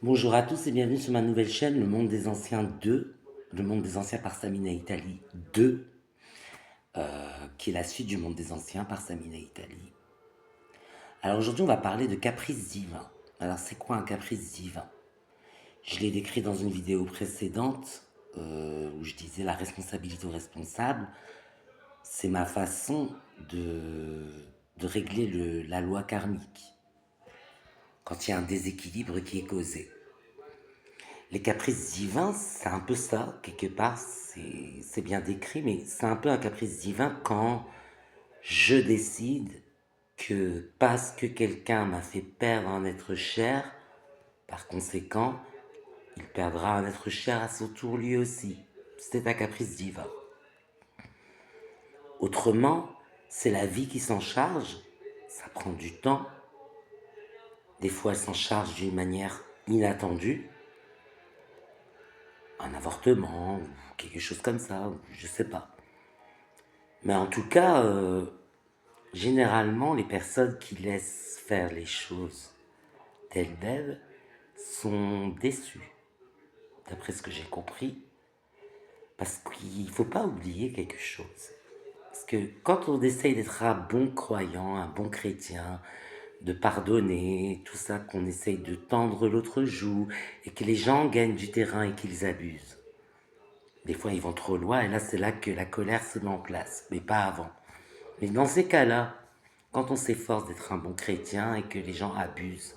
Bonjour à tous et bienvenue sur ma nouvelle chaîne, Le Monde des Anciens 2, Le Monde des Anciens par Samina Italie 2, qui est la suite du Monde des Anciens par Samina Italie. Alors aujourd'hui, on va parler de caprice divin. Alors, c'est quoi un caprice divin? Je l'ai décrit dans une vidéo précédente où je disais la responsabilité au responsable. C'est ma façon de régler la loi karmique quand il y a un déséquilibre qui est causé. Les caprices divins, c'est un peu ça, quelque part, c'est bien décrit, mais c'est un peu un caprice divin quand je décide que parce que quelqu'un m'a fait perdre un être cher, par conséquent, il perdra un être cher à son tour lui aussi. C'est un caprice divin. Autrement, c'est la vie qui s'en charge, ça prend du temps, des fois elle s'en charge d'une manière inattendue, un avortement ou quelque chose comme ça, je sais pas. Mais en tout cas, généralement, les personnes qui laissent faire les choses telles d'elles sont déçues, d'après ce que j'ai compris, parce qu'il ne faut pas oublier quelque chose. Parce que quand on essaye d'être un bon croyant, un bon chrétien, de pardonner, tout ça, qu'on essaye de tendre l'autre joue, et que les gens gagnent du terrain et qu'ils abusent. Des fois, ils vont trop loin, et là, c'est là que la colère se met en place, mais pas avant. Mais dans ces cas-là, quand on s'efforce d'être un bon chrétien et que les gens abusent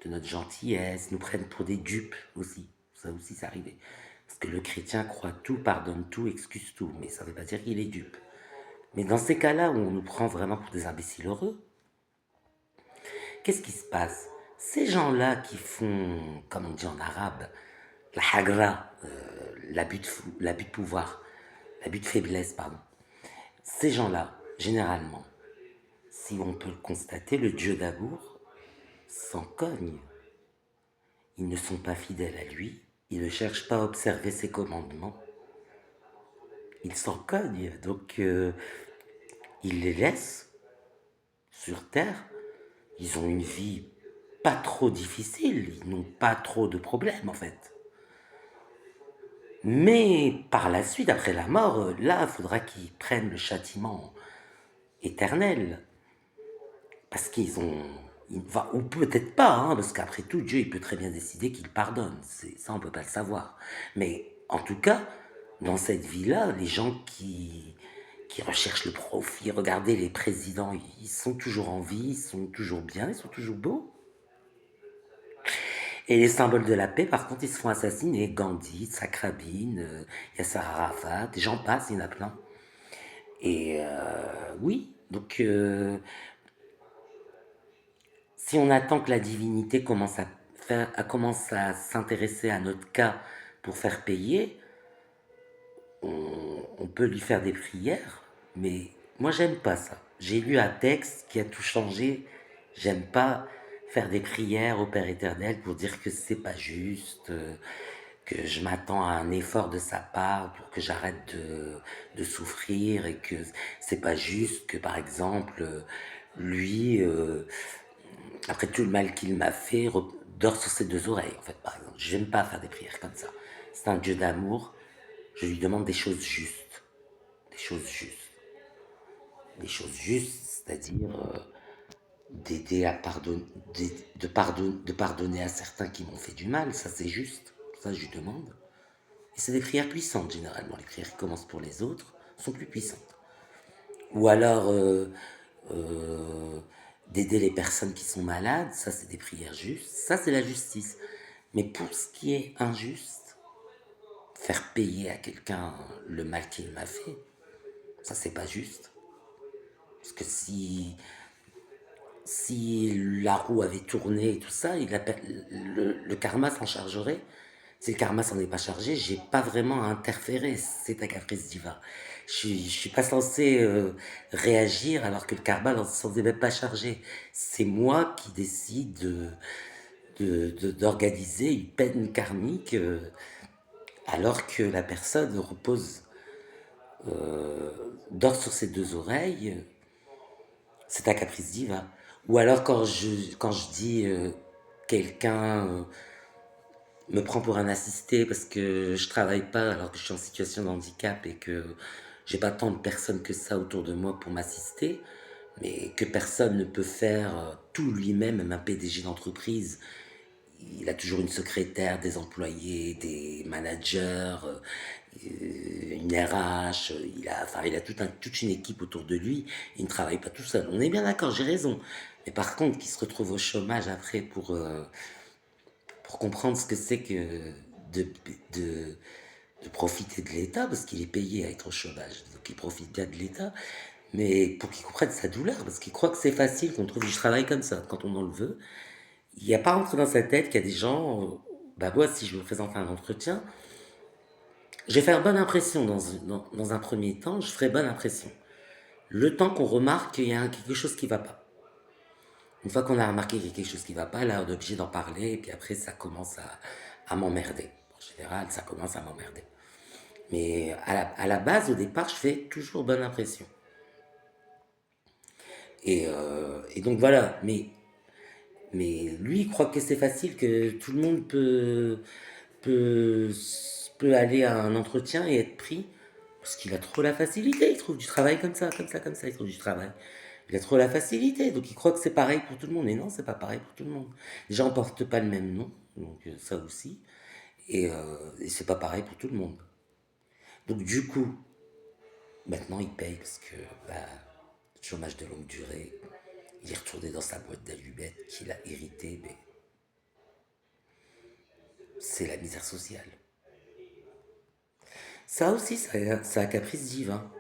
de notre gentillesse, nous prennent pour des dupes aussi, c'est arrivé. Parce que le chrétien croit tout, pardonne tout, excuse tout, mais ça ne veut pas dire qu'il est dupe. Mais dans ces cas-là où on nous prend vraiment pour des imbéciles heureux, qu'est-ce qui se passe? Ces gens-là qui font, comme on dit en arabe, la hagra, l'abus de pouvoir, l'abus de faiblesse, pardon. Ces gens-là, généralement, si on peut le constater, le Dieu d'amour s'en cogne. Ils ne sont pas fidèles à lui, ils ne cherchent pas à observer ses commandements. Ils s'en cognent, donc il les laisse sur terre. Ils ont une vie pas trop difficile, ils n'ont pas trop de problèmes en fait. Mais par la suite, après la mort, là, il faudra qu'ils prennent le châtiment éternel. Parce qu'ils ont... ou peut-être pas, hein, parce qu'après tout, Dieu, il peut très bien décider qu'il pardonne. Ça, on ne peut pas le savoir. Mais en tout cas, dans cette vie-là, les gens qui recherchent le profit, regardez les présidents, ils sont toujours en vie, ils sont toujours bien, ils sont toujours beaux. Et les symboles de la paix, par contre, ils se font assassiner. Gandhi, Sakrabine, Yasser Arafat, j'en passe, il y en a plein. Et oui, donc si on attend que la divinité commence à s'intéresser à notre cas pour faire payer, on peut lui faire des prières, mais moi j'aime pas ça. J'ai lu un texte qui a tout changé. J'aime pas faire des prières au Père éternel pour dire que c'est pas juste, que je m'attends à un effort de sa part pour que j'arrête de souffrir et que c'est pas juste que par exemple lui après tout le mal qu'il m'a fait, dort sur ses deux oreilles, en fait, par exemple. Je n'aime pas faire des prières comme ça. C'est un Dieu d'amour. Je lui demande des choses justes. Des choses justes. Des choses justes, c'est-à-dire d'aider à pardonner, de pardonner à certains qui m'ont fait du mal. Ça, c'est juste. Ça, je lui demande. Et c'est des prières puissantes, généralement. Les prières qui commencent pour les autres sont plus puissantes. Ou alors, euh, d'aider les personnes qui sont malades, ça c'est des prières justes, ça c'est la justice. Mais pour ce qui est injuste, faire payer à quelqu'un le mal qu'il m'a fait, ça c'est pas juste. Parce que si la roue avait tourné et tout ça, le karma s'en chargerait. Si le karma s'en est pas chargé, j'ai pas vraiment à interférer, c'est un caprice divin. Je suis pas censé réagir alors que le karma ne s'en est même pas chargé. C'est moi qui décide d'organiser une peine karmique alors que la personne repose, dort sur ses deux oreilles, c'est un caprice divin. Ou alors quand je dis quelqu'un me prend pour un assisté parce que je travaille pas alors que je suis en situation de handicap et que j'ai pas tant de personnes que ça autour de moi pour m'assister, mais que personne ne peut faire tout lui-même, même un PDG d'entreprise. Il a toujours une secrétaire, des employés, des managers, une RH, il a toute une équipe autour de lui, il ne travaille pas tout seul. On est bien d'accord, j'ai raison. Mais par contre, qu'il se retrouve au chômage après pour comprendre ce que c'est que de, de, de profiter de l'État, parce qu'il est payé à être au chômage, donc il profite bien de l'État, mais pour qu'il comprenne sa douleur, parce qu'il croit que c'est facile, qu'on trouve du travail comme ça, quand on en le veut. Il n'y a pas rentré dans sa tête qu'il y a des gens, bah moi, si je me présente à un entretien, je vais faire bonne impression dans un premier temps, je ferai bonne impression. Le temps qu'on remarque qu'il y a quelque chose qui ne va pas. Une fois qu'on a remarqué qu'il y a quelque chose qui ne va pas, là, on est obligé d'en parler, et puis après, ça commence à m'emmerder. En général, ça commence à m'emmerder. Mais à la base, au départ, je fais toujours bonne impression. Et donc voilà, mais lui, il croit que c'est facile, que tout le monde peut, peut aller à un entretien et être pris, parce qu'il a trop la facilité, il trouve du travail comme ça, comme ça, comme ça, il trouve du travail. Il a trop la facilité, donc il croit que c'est pareil pour tout le monde. Et non, c'est pas pareil pour tout le monde. Les gens portent pas le même nom, donc ça aussi. Et c'est pas pareil pour tout le monde. Donc du coup, maintenant il paye parce que, bah, chômage de longue durée, il est retourné dans sa boîte d'allumettes qu'il a hérité, mais c'est la misère sociale. Ça aussi, c'est un caprice divin.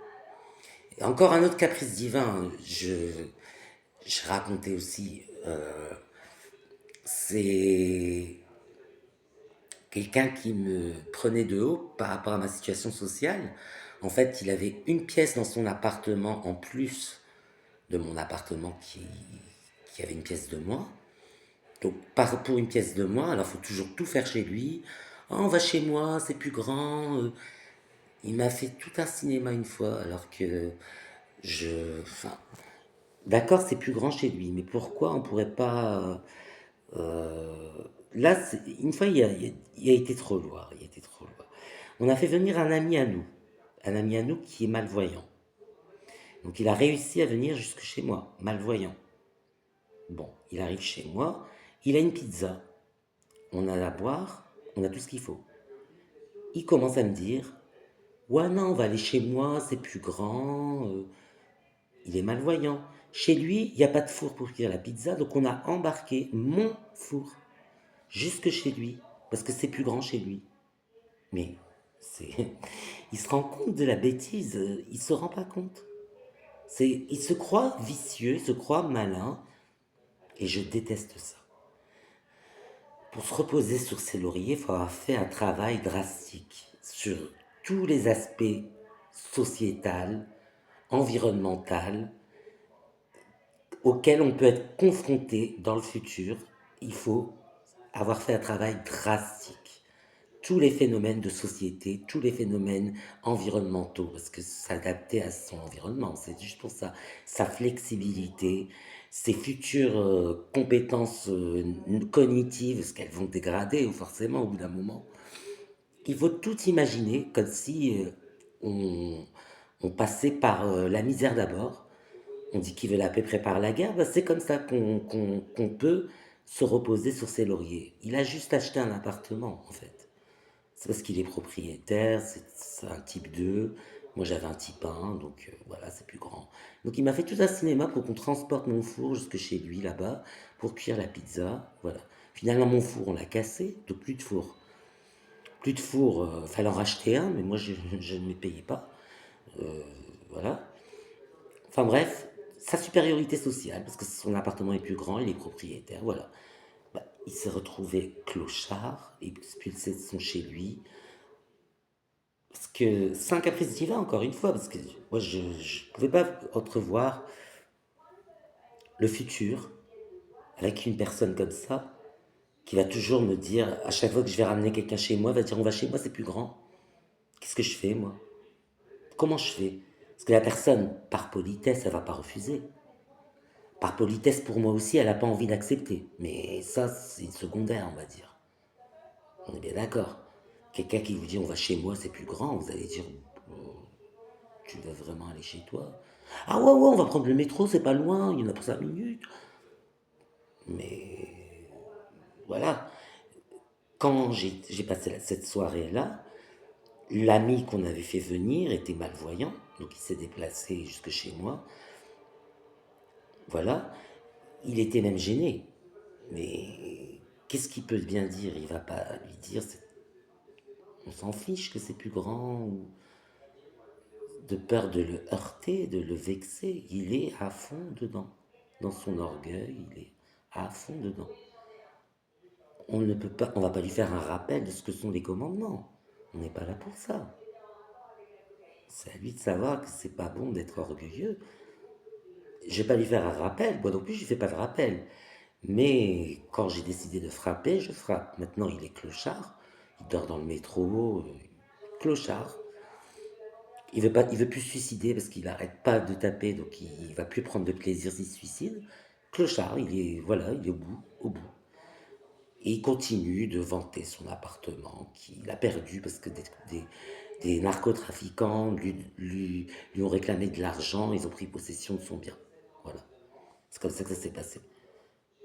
Et encore un autre caprice divin, je racontais aussi, c'est quelqu'un qui me prenait de haut par rapport à ma situation sociale. En fait, il avait une pièce dans son appartement en plus de mon appartement qui avait une pièce de moi. Donc, pour une pièce de moi, alors il faut toujours tout faire chez lui. Oh, on va chez moi, c'est plus grand. Il m'a fait tout un cinéma une fois, alors que enfin, d'accord, c'est plus grand chez lui, mais pourquoi on pourrait pas là, une fois, il a été trop loin. Il a été trop loin. On a fait venir un ami à nous qui est malvoyant. Donc, il a réussi à venir jusque chez moi, malvoyant. Bon, il arrive chez moi, il a une pizza, on a à boire, on a tout ce qu'il faut. Il commence à me dire, ouais, non, on va aller chez moi, c'est plus grand. Il est malvoyant. Chez lui, il n'y a pas de four pour cuire la pizza, donc on a embarqué mon four jusque chez lui, parce que c'est plus grand chez lui. Mais c'est, il se rend compte de la bêtise, il se rend pas compte. Il se croit vicieux, il se croit malin, et je déteste ça. Pour se reposer sur ses lauriers, il faut avoir fait un travail drastique sur tous les aspects sociétal, environnemental, auxquels on peut être confronté dans le futur. Il faut avoir fait un travail drastique. Tous les phénomènes de société, tous les phénomènes environnementaux, parce que s'adapter à son environnement, c'est juste pour ça. Sa flexibilité, ses futures compétences cognitives, parce qu'elles vont dégrader forcément au bout d'un moment. Il faut tout imaginer comme si on, on passait par la misère d'abord. On dit qu'il veut la paix prépare la guerre, ben c'est comme ça qu'on peut se reposer sur ses lauriers. Il a juste acheté un appartement, en fait. C'est parce qu'il est propriétaire, c'est un type 2. Moi j'avais un type 1, donc voilà, c'est plus grand. Donc il m'a fait tout un cinéma pour qu'on transporte mon four jusque chez lui là-bas pour cuire la pizza. Voilà. Finalement mon four on l'a cassé, donc plus de four. Plus de four, fallait en racheter un, mais moi je ne les payais pas. Voilà. Enfin bref, sa supériorité sociale, parce que son appartement est plus grand, il est propriétaire, voilà. Bah, il s'est retrouvé clochard, expulsé de son chez lui, parce que c'est un caprice divin, encore une fois, parce que moi, je ne pouvais pas entrevoir le futur avec une personne comme ça, qui va toujours me dire, à chaque fois que je vais ramener quelqu'un chez moi, va dire, on va chez moi, c'est plus grand. Qu'est-ce que je fais, moi? Comment je fais? Parce que la personne, par politesse, elle va pas refuser. Par politesse, pour moi aussi, elle n'a pas envie d'accepter. Mais ça, c'est secondaire, on va dire. On est bien d'accord. Quelqu'un qui vous dit on va chez moi, c'est plus grand, vous allez dire oh, tu veux vraiment aller chez toi? Ah ouais, ouais, on va prendre le métro, c'est pas loin, il y en a pour 5 minutes. Mais voilà, quand j'ai passé cette soirée-là, l'ami qu'on avait fait venir était malvoyant, donc il s'est déplacé jusque chez moi. Voilà, il était même gêné. Mais qu'est-ce qu'il peut bien dire? Il va pas lui dire, on s'en fiche que c'est plus grand, ou de peur de le heurter, de le vexer. Il est à fond dedans. Dans son orgueil, il est à fond dedans. On ne peut pas, on va pas lui faire un rappel de ce que sont les commandements. On n'est pas là pour ça. C'est à lui de savoir que c'est pas bon d'être orgueilleux. Je vais pas lui faire un rappel, moi non plus je fais pas de rappel. Mais quand j'ai décidé de frapper, je frappe. Maintenant il est clochard, il dort dans le métro, clochard. Il veut plus se suicider parce qu'il n'arrête pas de taper, donc il va plus prendre de plaisir s'il se suicide. Clochard, il est, voilà, il est au bout, au bout. Et il continue de vanter son appartement qu'il a perdu parce que des narcotrafiquants lui ont réclamé de l'argent, ils ont pris possession de son bien. Voilà. C'est comme ça que ça s'est passé.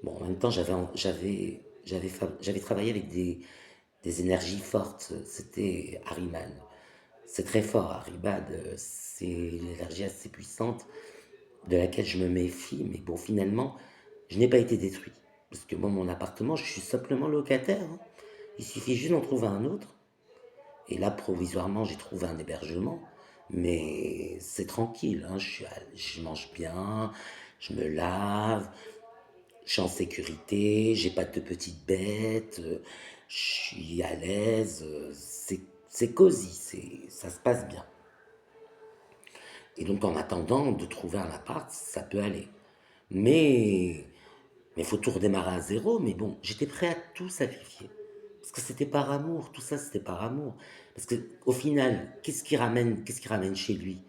Bon, en même temps, j'avais travaillé avec des énergies fortes. C'était Harriman. C'est très fort, Haribad. C'est une énergie assez puissante de laquelle je me méfie. Mais bon, finalement, je n'ai pas été détruit. Parce que moi, mon appartement, je suis simplement locataire, hein. Il suffit juste d'en trouver un autre. Et là, provisoirement, j'ai trouvé un hébergement. Mais c'est tranquille, hein. Je mange bien, je me lave, je suis en sécurité, j'ai pas de petites bêtes, je suis à l'aise, c'est cosy, ça se passe bien. Et donc en attendant de trouver un appart, ça peut aller. Mais il faut tout redémarrer à zéro. Mais bon, j'étais prêt à tout sacrifier. Parce que c'était par amour, tout ça c'était par amour. Parce que au final, qu'est-ce qu'il ramène chez lui?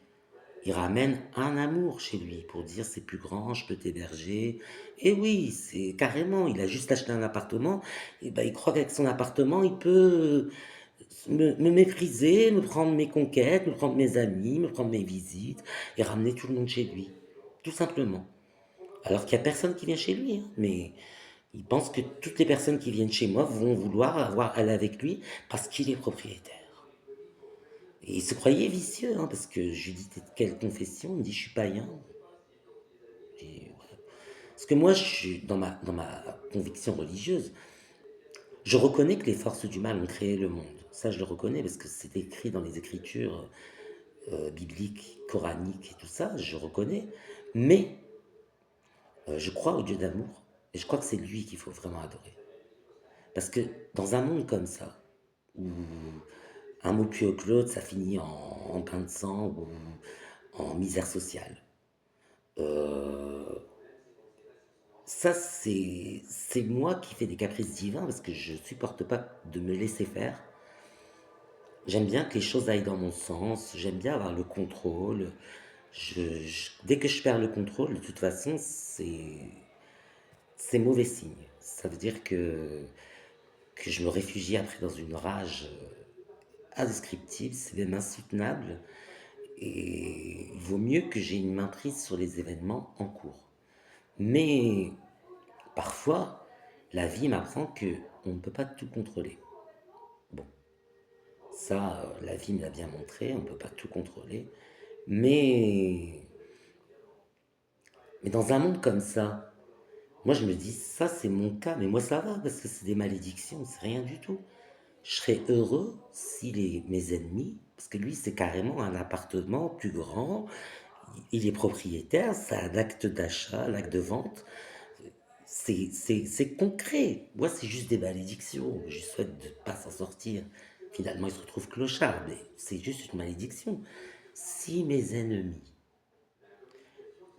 Il ramène un amour chez lui pour dire c'est plus grand, je peux t'héberger. Et oui, c'est carrément, il a juste acheté un appartement, et ben il croit qu'avec son appartement, il peut me mépriser, me prendre mes conquêtes, me prendre mes amis, me prendre mes visites, et ramener tout le monde chez lui. Tout simplement. Alors qu'il n'y a personne qui vient chez lui, hein, mais il pense que toutes les personnes qui viennent chez moi vont vouloir aller avec lui parce qu'il est propriétaire. Et il se croyait vicieux, hein, parce que je lui dis, t'es de quelle confession? Il me dit, je suis païen. Et voilà. Parce que moi, je suis dans ma conviction religieuse, je reconnais que les forces du mal ont créé le monde. Ça, je le reconnais parce que c'est écrit dans les écritures bibliques, coraniques et tout ça, je reconnais. Mais je crois au Dieu d'amour et je crois que c'est lui qu'il faut vraiment adorer. Parce que dans un monde comme ça, où un mot plus haut que l'autre, ça finit en pain de sang ou en misère sociale, euh, ça, c'est moi qui fais des caprices divins parce que je supporte pas de me laisser faire. J'aime bien que les choses aillent dans mon sens, j'aime bien avoir le contrôle. Dès que je perds le contrôle, de toute façon, c'est mauvais signe. Ça veut dire que je me réfugie après dans une rage indescriptible, c'est même insoutenable. Et il vaut mieux que j'ai une main prise sur les événements en cours. Mais parfois, la vie m'apprend que on ne peut pas tout contrôler. Bon, ça, la vie me l'a bien montré, on ne peut pas tout contrôler. Mais, mais dans un monde comme ça, moi je me dis, ça c'est mon cas, mais moi ça va, parce que c'est des malédictions, c'est rien du tout. Je serais heureux si mes ennemis, parce que lui c'est carrément un appartement plus grand, il est propriétaire, c'est un acte d'achat, l'acte de vente, c'est concret. Moi, c'est juste des malédictions. Je lui souhaite de ne pas s'en sortir. Finalement, il se retrouve clochard, mais c'est juste une malédiction. Si mes ennemis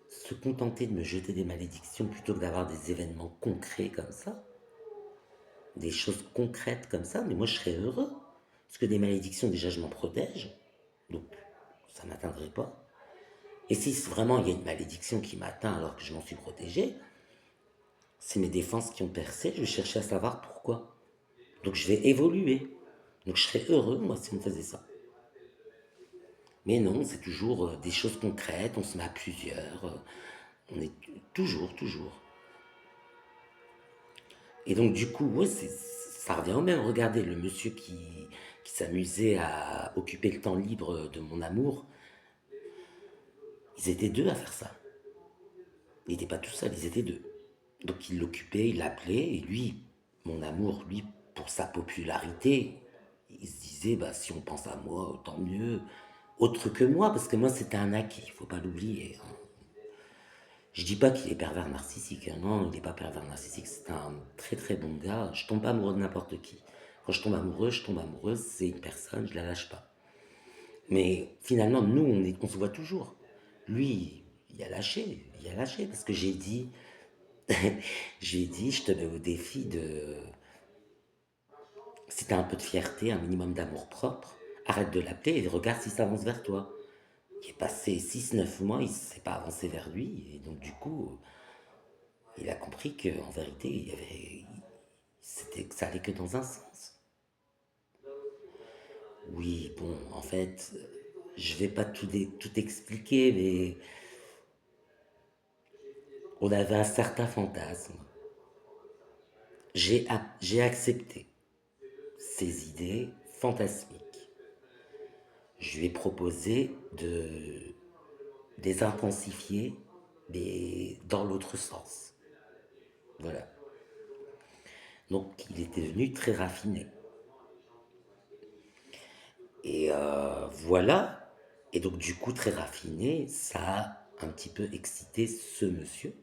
se contentaient de me jeter des malédictions plutôt que d'avoir des événements concrets comme ça, des choses concrètes comme ça, mais moi, je serais heureux. Parce que des malédictions, déjà, je m'en protège. Donc, ça ne m'atteindrait pas. Et si vraiment il y a une malédiction qui m'atteint alors que je m'en suis protégé, c'est mes défenses qui ont percé, je cherchais à savoir pourquoi. Donc je vais évoluer. Donc je serais heureux, moi, si on faisait ça. Mais non, c'est toujours des choses concrètes, on se met à plusieurs, on est toujours, toujours. Et donc du coup, ouais, ça revient au même. Regardez, le monsieur qui s'amusait à occuper le temps libre de mon amour, ils étaient deux à faire ça. Il n'était pas tout seul, ils étaient deux. Donc il l'occupait, il l'appelait, et lui, mon amour, lui, pour sa popularité, il se disait, bah, si on pense à moi, tant mieux. Autre que moi, parce que moi, c'était un acquis, il faut pas l'oublier, hein. Je dis pas qu'il est pervers narcissique, hein. Non, il n'est pas pervers narcissique, c'est un très très bon gars. Je tombe pas amoureux de n'importe qui. Quand je tombe amoureuse, c'est une personne, je la lâche pas. Mais finalement, nous, on se voit toujours. Lui, il a lâché, parce que j'ai dit, je te mets au défi de, si t'as un peu de fierté, un minimum d'amour propre, arrête de l'appeler et regarde s'il s'avance vers toi. Il est passé 6 9 mois, il ne s'est pas avancé vers lui, et donc du coup, il a compris qu'en vérité, ça allait que dans un sens. Oui, bon, en fait, je vais pas tout expliquer, mais on avait un certain fantasme. J'ai accepté ces idées fantasmiques. Je lui ai proposé de les intensifier, mais dans l'autre sens. Voilà. Donc, il était devenu très raffiné. Et voilà. Et donc, du coup, très raffiné, ça a un petit peu excité ce monsieur.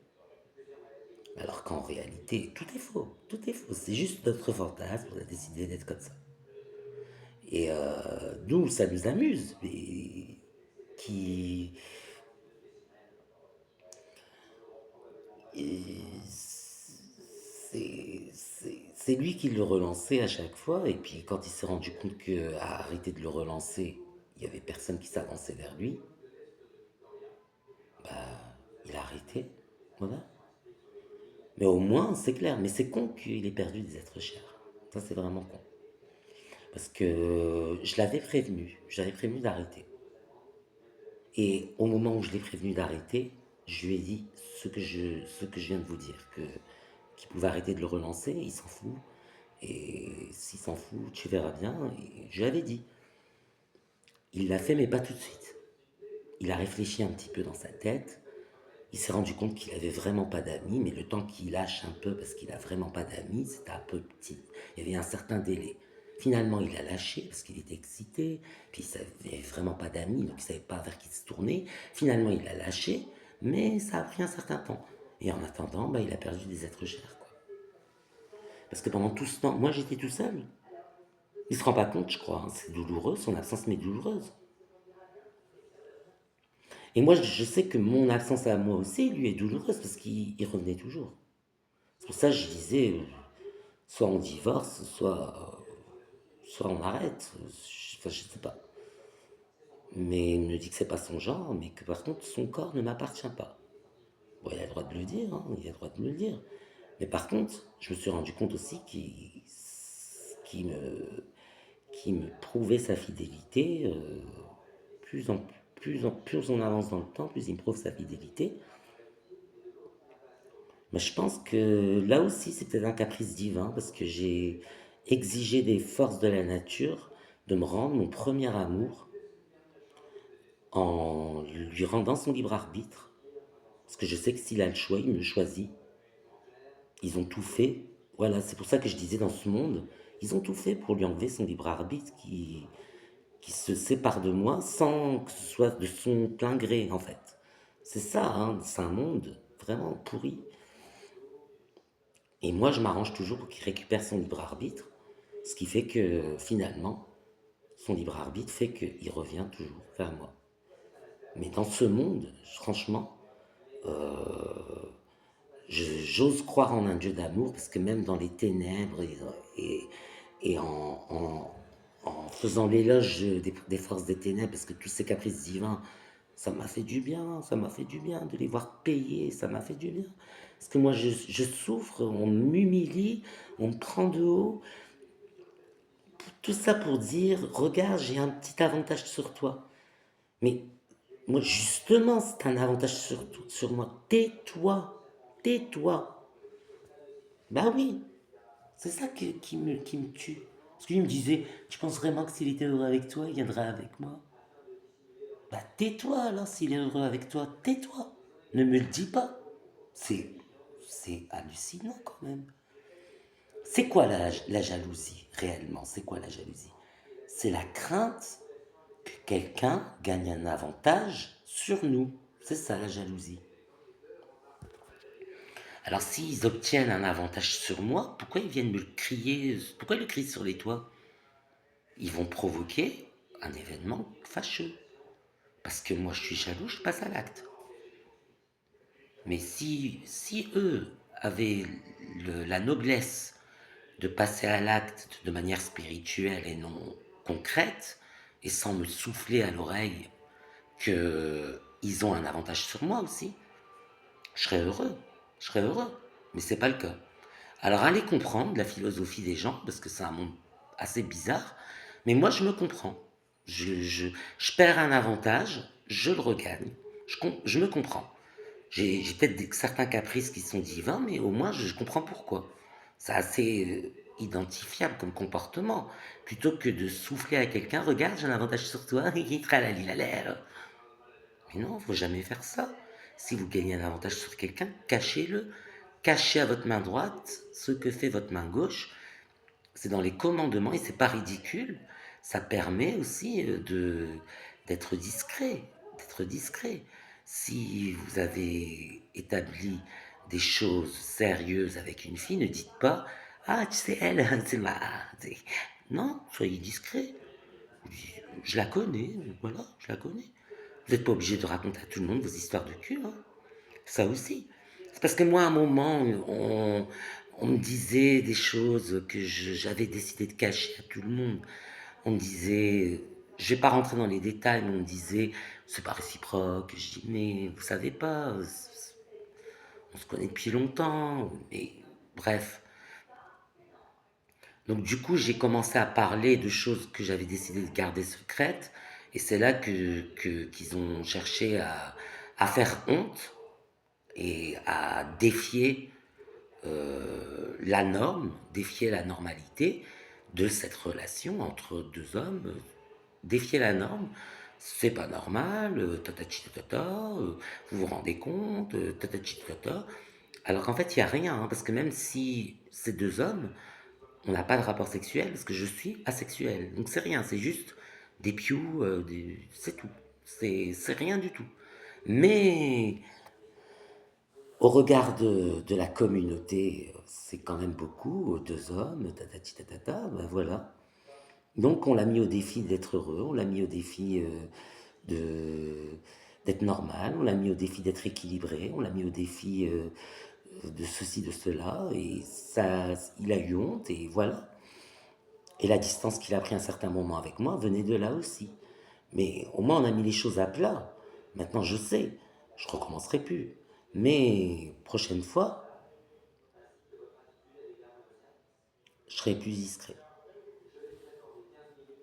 Alors qu'en réalité, tout est faux. Tout est faux. C'est juste notre fantasme. On a décidé d'être comme ça. Et nous, ça nous amuse. Mais qui. C'est lui qui le relançait à chaque fois. Et puis, quand il s'est rendu compte qu'à arrêter de le relancer, il y avait personne qui s'avançait vers lui, il a arrêté. Voilà. Mais au moins, c'est clair. Mais c'est con qu'il ait perdu des êtres chers. Ça, c'est vraiment con. Parce que je l'avais prévenu. J'avais prévenu d'arrêter. Et au moment où je l'ai prévenu d'arrêter, je lui ai dit ce que je viens de vous dire, qu'il pouvait arrêter de le relancer, il s'en fout. Et s'il s'en fout, tu verras bien. Et je l'avais dit. Il l'a fait, mais pas tout de suite. Il a réfléchi un petit peu dans sa tête. Il s'est rendu compte qu'il avait vraiment pas d'amis, mais le temps qu'il lâche un peu parce qu'il a vraiment pas d'amis, c'était un peu petit. Il y avait un certain délai. Finalement, il a lâché parce qu'il était excité, puis il n'avait vraiment pas d'amis, donc il savait pas vers qui se tourner. Finalement, il a lâché, mais ça a pris un certain temps. Et en attendant, bah, il a perdu des êtres chers, quoi. Parce que pendant tout ce temps, moi j'étais tout seul. Il se rend pas compte, je crois, hein. C'est douloureux, son absence m'est douloureuse. Et moi, je sais que mon absence à moi aussi, lui, est douloureuse parce qu'il revenait toujours. C'est pour ça que je disais, soit on divorce, soit on arrête. Enfin, je sais pas. Mais il me dit que c'est pas son genre, mais que par contre, son corps ne m'appartient pas. Bon, il a le droit de le dire, hein, il a le droit de me le dire. Mais par contre, je me suis rendu compte aussi qu'il me, qu'il me prouvait sa fidélité. Plus on avance dans le temps, plus il me prouve sa fidélité. Mais je pense que là aussi, c'est peut-être un caprice divin parce que j'ai exigé des forces de la nature de me rendre mon premier amour en lui rendant son libre arbitre. Parce que je sais que s'il a le choix, il me choisit. Ils ont tout fait. Voilà, c'est pour ça que je disais dans ce monde, ils ont tout fait pour lui enlever son libre arbitre qui se sépare de moi sans que ce soit de son plein gré, en fait. C'est ça, hein, c'est un monde vraiment pourri. Et moi, je m'arrange toujours pour qu'il récupère son libre arbitre, ce qui fait que finalement, son libre arbitre fait qu'il revient toujours vers moi. Mais dans ce monde, franchement, j'ose croire en un Dieu d'amour, parce que même dans les ténèbres et en faisant l'éloge des forces des ténèbres, parce que tous ces caprices divins, ça m'a fait du bien, ça m'a fait du bien de les voir payer, ça m'a fait du bien. Parce que moi, je souffre, on m'humilie, on me prend de haut, Tout ça pour dire, regarde, j'ai un petit avantage sur toi. Mais moi, justement, c'est un avantage sur moi. Tais-toi. Tais-toi. Bah oui, c'est ça qui me tue. Parce qu'il me disait, tu penses vraiment que s'il était heureux avec toi, il viendrait avec moi? Bah tais-toi alors, s'il est heureux avec toi, tais-toi. Ne me le dis pas. C'est, c'est hallucinant quand même. C'est quoi la jalousie réellement? C'est quoi la jalousie? C'est la crainte que quelqu'un gagne un avantage sur nous. C'est ça la jalousie. Alors s'ils obtiennent un avantage sur moi, pourquoi ils viennent me le crier? Pourquoi ils le crient sur les toits? Ils vont provoquer un événement fâcheux. Parce que moi je suis jaloux, je passe à l'acte. Mais si eux avaient la noblesse de passer à l'acte de manière spirituelle et non concrète, et sans me souffler à l'oreille qu'ils ont un avantage sur moi aussi, je serais heureux. Je serais heureux. Mais c'est pas le cas. Alors allez comprendre la philosophie des gens, parce que c'est un monde assez bizarre, mais moi je me comprends. Je perds un avantage, je le regagne. Je me comprends. J'ai peut-être certains caprices qui sont divins, mais au moins je comprends pourquoi. C'est assez identifiable comme comportement. Plutôt que de souffler à quelqu'un, regarde, j'ai un avantage sur toi, tralali la l'air. Mais non, faut jamais faire ça. Si vous gagnez un avantage sur quelqu'un, cachez-le. Cachez à votre main droite ce que fait votre main gauche. C'est dans les commandements et c'est pas ridicule. Ça permet aussi d'être discret, d'être discret. Si vous avez établi des choses sérieuses avec une fille, ne dites pas ah tu sais elle c'est ma non, soyez discret. Je la connais, voilà, je la connais. Vous n'êtes pas obligé de raconter à tout le monde vos histoires de cul, hein. Ça aussi. C'est parce que moi, à un moment, on me disait des choses que j'avais décidé de cacher à tout le monde. On me disait, je vais pas rentrer dans les détails, mais on me disait, c'est pas réciproque. Je dis, mais vous savez pas, on se connaît depuis longtemps. Mais bref. Donc du coup, j'ai commencé à parler de choses que j'avais décidé de garder secrètes. Et c'est là qu'ils ont cherché à faire honte et à défier la norme, défier la normalité de cette relation entre deux hommes, défier la norme, c'est pas normal, tatati tatata, vous vous rendez compte, tatati tatata. Alors qu'en fait, il n'y a rien, hein, parce que même si c'est deux hommes, on n'a pas de rapport sexuel, parce que je suis asexuel. Donc c'est rien, c'est juste des pious, c'est tout. C'est rien du tout. Mais au regard de la communauté, c'est quand même beaucoup, deux hommes, tatati tatata, ben voilà. Donc on l'a mis au défi d'être heureux, on l'a mis au défi de d'être normal, on l'a mis au défi d'être équilibré, on l'a mis au défi de ceci, de cela, et ça, il a eu honte, et voilà. Et la distance qu'il a pris à un certain moment avec moi venait de là aussi. Mais au moins on a mis les choses à plat. Maintenant je sais, je recommencerai plus. Mais prochaine fois, je serai plus discret.